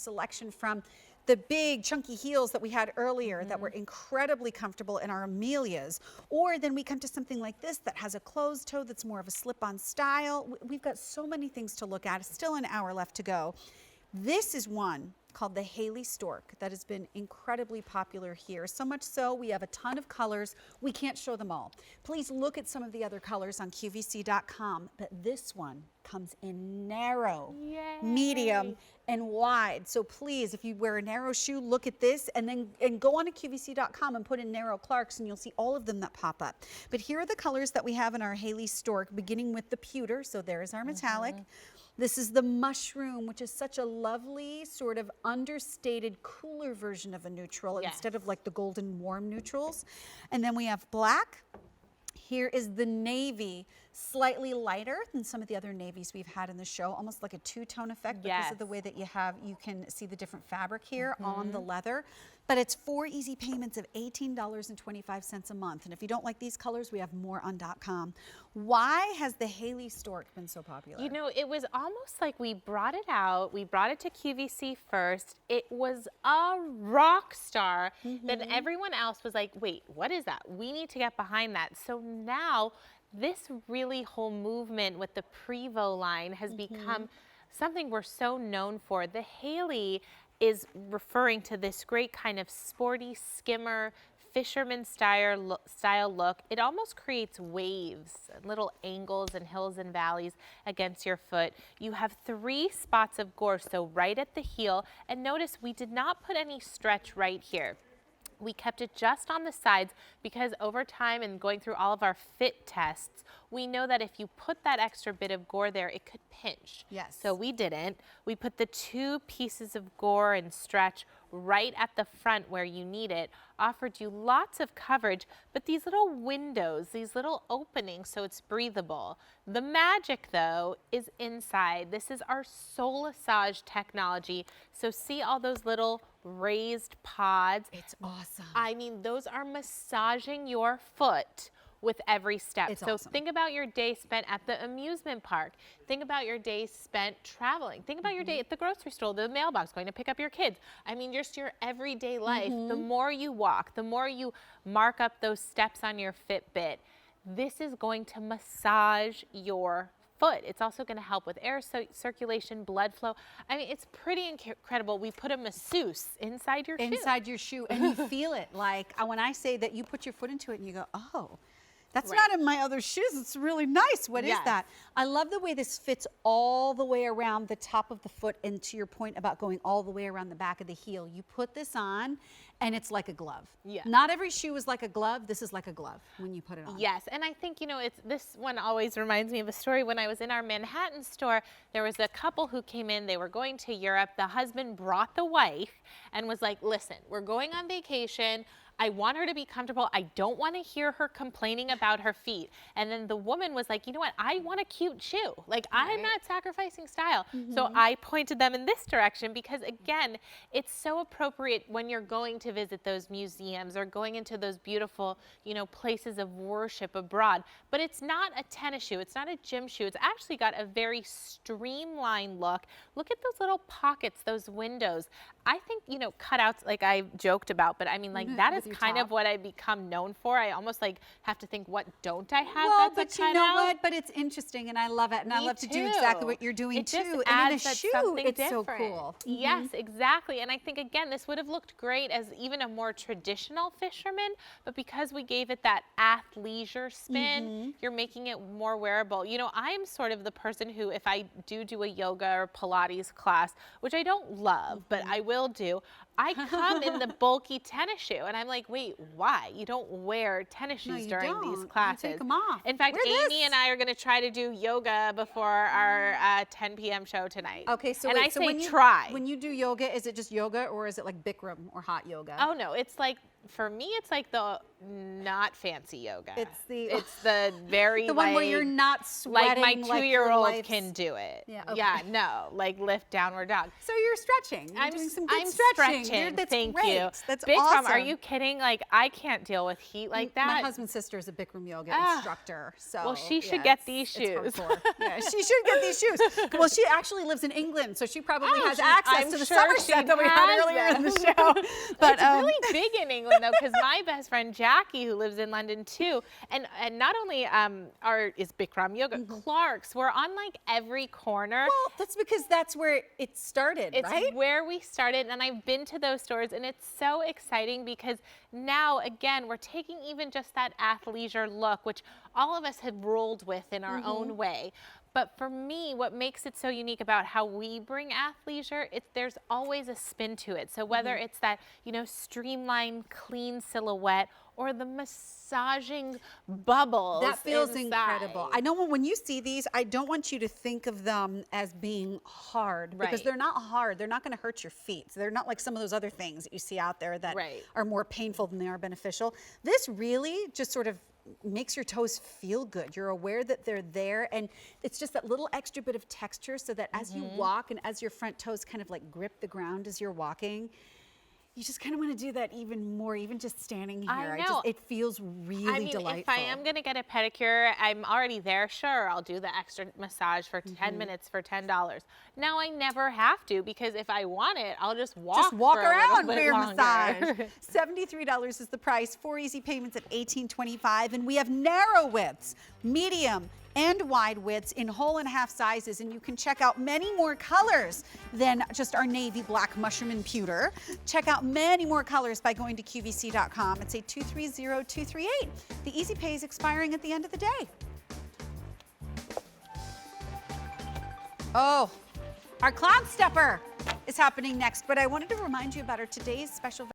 selection from the big chunky heels that we had earlier that were incredibly comfortable in our Amelias. Or then we come to something like this that has a closed toe that's more of a slip-on style. We've got so many things to look at. Still an hour left to go. This is one called the Haley Stork that has been incredibly popular here. So much so we have a ton of colors. We can't show them all. Please look at some of the other colors on QVC.com, but this one comes in narrow, medium, and wide. So please, if you wear a narrow shoe, look at this and go on to QVC.com and put in narrow Clarks and you'll see all of them that pop up. But here are the colors that we have in our Haley Stork, beginning with the pewter. So there's our metallic. This is the mushroom, which is such a lovely sort of understated, cooler version of a neutral instead of like the golden warm neutrals. And then we have black. Here is the navy, slightly lighter than some of the other navies we've had in the show, almost like a two-tone effect because of the way that you can see the different fabric here on the leather. But it's 4 easy payments of $18.25 a month. And if you don't like these colors, we have more on .com. Why has the Haley Stork been so popular? You know, it was almost like we brought it out. We brought it to QVC first. It was a rock star. Then everyone else was like, wait, what is that? We need to get behind that. So now this really whole movement with the Prevo line has become something we're so known for. The Haley is referring to this great kind of sporty skimmer fisherman style look. It almost creates waves, little angles and hills and valleys against your foot. You have 3 spots of gore, so right at the heel. And notice we did not put any stretch right here. We kept it just on the sides because over time and going through all of our fit tests, we know that if you put that extra bit of gore there, it could pinch. Yes. So we didn't. We put the 2 pieces of gore and stretch right at the front where you need it, offered you lots of coverage, but these little windows, these little openings so it's breathable. The magic though is inside. This is our Solasage technology. So see all those little raised pods. It's awesome. I mean, those are massaging your foot with every step. It's so awesome. think about your day spent at the amusement park. Think about your day spent traveling. Think about your day at the grocery store, the mailbox, going to pick up your kids. I mean, just your everyday life. The more you walk, the more you mark up those steps on your Fitbit, this is going to massage your foot. It's also going to help with air circulation, blood flow. I mean, it's pretty incredible. We put a masseuse inside your shoe. Inside your shoe, and you feel it. Like when I say that you put your foot into it and you go, oh, that's not in my other shoes. It's really nice. What is that? I love the way this fits all the way around the top of the foot, and to your point about going all the way around the back of the heel. You put this on and it's like a glove. Not every shoe is like a glove. This is like a glove when you put it on. Yes, and I think, you know, this one always reminds me of a story. When I was in our Manhattan store, there was a couple who came in. They were going to Europe. The husband brought the wife and was like, listen, we're going on vacation. I want her to be comfortable. I don't want to hear her complaining about her feet. And then the woman was like, you know what? I want a cute shoe. Like, I'm not sacrificing style. So I pointed them in this direction because, again, it's so appropriate when you're going to visit those museums or going into those beautiful, you know, places of worship abroad. But it's not a tennis shoe. It's not a gym shoe. It's actually got a very streamlined look. Look at those little pockets, those windows. I think, you know, cutouts, like I joked about, but I mean, like, that is kind of what I become known for. I almost like have to think, what don't I have? Well, that's but you know what? But it's interesting, and I love it, and I love to do exactly what you're doing too. And in a shoe, it's so cool. Yes, exactly. And I think, again, this would have looked great as even a more traditional fisherman, but because we gave it that athleisure spin, you're making it more wearable. You know, I'm sort of the person who, if I do a yoga or Pilates class, which I don't love, but I will do, I come in the bulky tennis shoe, and I'm like, wait, why? You don't wear tennis shoes during these classes. You take them off. In fact, Amy and I are going to try to do yoga before our 10 p.m. show tonight. Okay, so and wait, I so say when you try. When you do yoga, is it just yoga, or is it like Bikram or hot yoga? Oh no, it's like For me, it's like the not fancy yoga. It's the very the one where you're not sweating. Like my 2-year-old life's- can do it. Yeah, okay. Yeah, no, like lift downward dog. So you're stretching. You're doing some good stretching. That's Thank great. you. That's Bikram, awesome. are you kidding? Like I can't deal with heat like that. My husband's sister is a Bikram yoga instructor. So well, she should yeah, get it's- these it's shoes. hardcore. Yeah, she should get these shoes. Well, she actually lives in England, so she probably has access I'm to the sure summer she set that we had has earlier in the them. show. But It's really big in England though, because my best friend Jackie, who lives in London too, and not only is Bikram yoga, Clark's. We're on like every corner. well, that's because that's where it started, It's right? where we started, and I've been to those stores, and it's so exciting because now, again, we're taking even just that athleisure look, which all of us have rolled with in our own way. But for me, what makes it so unique about how we bring athleisure, there's always a spin to it. So whether it's that, streamlined, clean silhouette or the massaging bubbles. That feels inside. incredible. I know when you see these, I don't want you to think of them as being hard because Right. they're not hard. They're not going to hurt your feet. So they're not like some of those other things that you see out there that Right. are more painful than they are beneficial. This really just sort of makes your toes feel good. You're aware that they're there, and it's just that little extra bit of texture so that as you walk and as your front toes kind of like grip the ground as you're walking, you just kind of want to do that even more, even just standing here. I know. It feels really I mean, delightful. if I am going to get a pedicure, I'm already there. Sure, I'll do the extra massage for 10 minutes for $10. Now I never have to because if I want it, I'll just walk for a around little for bit your longer. massage. $73 is the price, 4 easy payments at $18.25, and we have narrow widths, medium, and wide widths in whole and half sizes, and you can check out many more colors than just our navy black mushroom and pewter. Check out many more colors by going to QVC.com. It's a 230238. The easy pay is expiring at the end of the day. Oh, our cloud stepper is happening next, but I wanted to remind you about our today's special